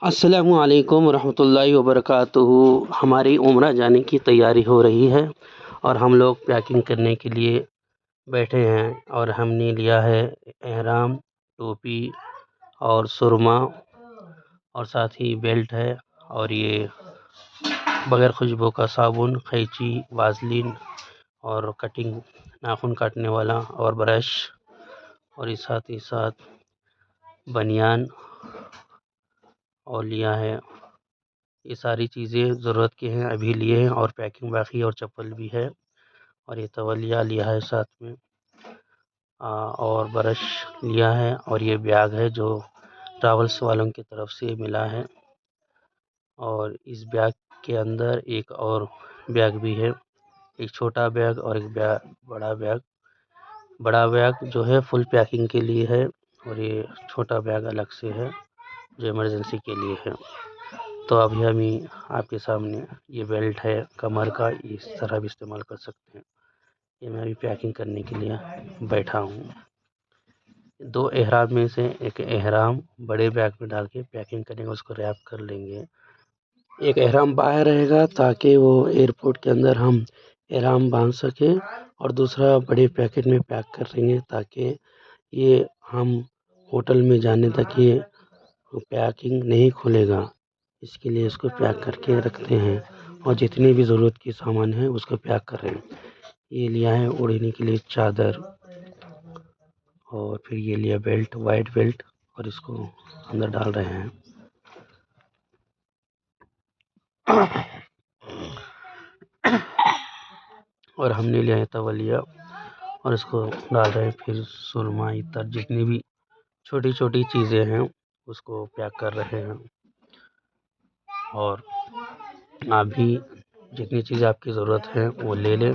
السلام علیکم ورحمۃ اللہ وبرکاتہ۔ ہماری عمرہ جانے کی تیاری ہو رہی ہے اور ہم لوگ پیکنگ کرنے کے لیے بیٹھے ہیں، اور ہم نے لیا ہے احرام، ٹوپی اور سرما، اور ساتھ ہی بیلٹ ہے، اور یہ بغیر خوشبو کا صابن، قینچی، وازلین اور کٹنگ ناخن کاٹنے والا اور برش، اور اس ساتھ ہی ساتھ بنیان اور لیا ہے۔ یہ ساری چیزیں ضرورت کے ہیں، ابھی لیے ہیں، اور پیکنگ باقی ہے، اور چپل بھی ہے، اور یہ تولیہ لیا ہے ساتھ میں، اور برش لیا ہے، اور یہ بیگ ہے جو ٹراولس والوں کی طرف سے ملا ہے، اور اس بیگ کے اندر ایک اور بیگ بھی ہے، ایک چھوٹا بیگ اور ایک بڑا بیگ۔ بڑا بیگ جو ہے فل پیکنگ کے لیے ہے، اور یہ چھوٹا بیگ الگ سے ہے جو ایمرجنسی کے لیے ہے۔ تو ابھی ہم آپ کے سامنے یہ بیلٹ ہے کمر کا، اس طرح بھی استعمال کر سکتے ہیں۔ یہ میں ابھی پیکنگ کرنے کے لیے بیٹھا ہوں۔ دو احرام میں سے ایک احرام بڑے بیگ میں ڈال کے پیکنگ کریں گے، اس کو ریپ کر لیں گے۔ ایک احرام باہر رہے گا تاکہ وہ ایئرپورٹ کے اندر ہم احرام باندھ سکیں، اور دوسرا بڑے پیکٹ میں پیک کر لیں گے تاکہ یہ ہم ہوٹل میں جانے تک یہ پیکنگ نہیں کھلے گا، اس کے لیے اس کو پیک کر کے رکھتے ہیں، اور جتنی بھی ضرورت کی سامان ہے اس کو پیک کر رہے ہیں۔ یہ لیا ہے اوڑھنے کے لیے چادر، اور پھر یہ لیا بیلٹ، وائٹ بیلٹ، اور اس کو اندر ڈال رہے ہیں۔ اور ہم نے لیا ہے تولیہ، اور اس کو ڈال رہے ہیں، پھر سرما، عطر، جتنی بھی چھوٹی چھوٹی چیزیں ہیں اس کو پیک کر رہے ہیں۔ اور آپ بھی جتنی چیزیں آپ کی ضرورت ہے وہ لے لیں،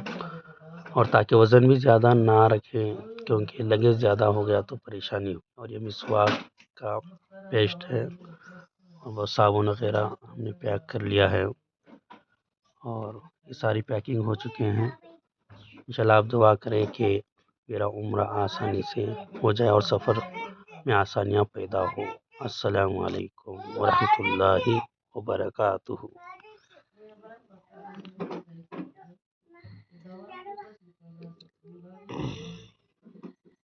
اور تاکہ وزن بھی زیادہ نہ رکھیں، کیونکہ لگیج زیادہ ہو گیا تو پریشانی ہو۔ اور یہ مسواک کا پیسٹ ہے، اور وہ صابن وغیرہ ہم نے پیک کر لیا ہے، اور یہ ساری پیکنگ ہو چکے ہیں۔ انشاءاللہ آپ دعا کریں کہ میرا عمرہ آسانی سے ہو جائے اور سفر میں آسانیاں پیدا ہو۔ السلام علیکم ورحمۃ اللہ وبرکاتہ۔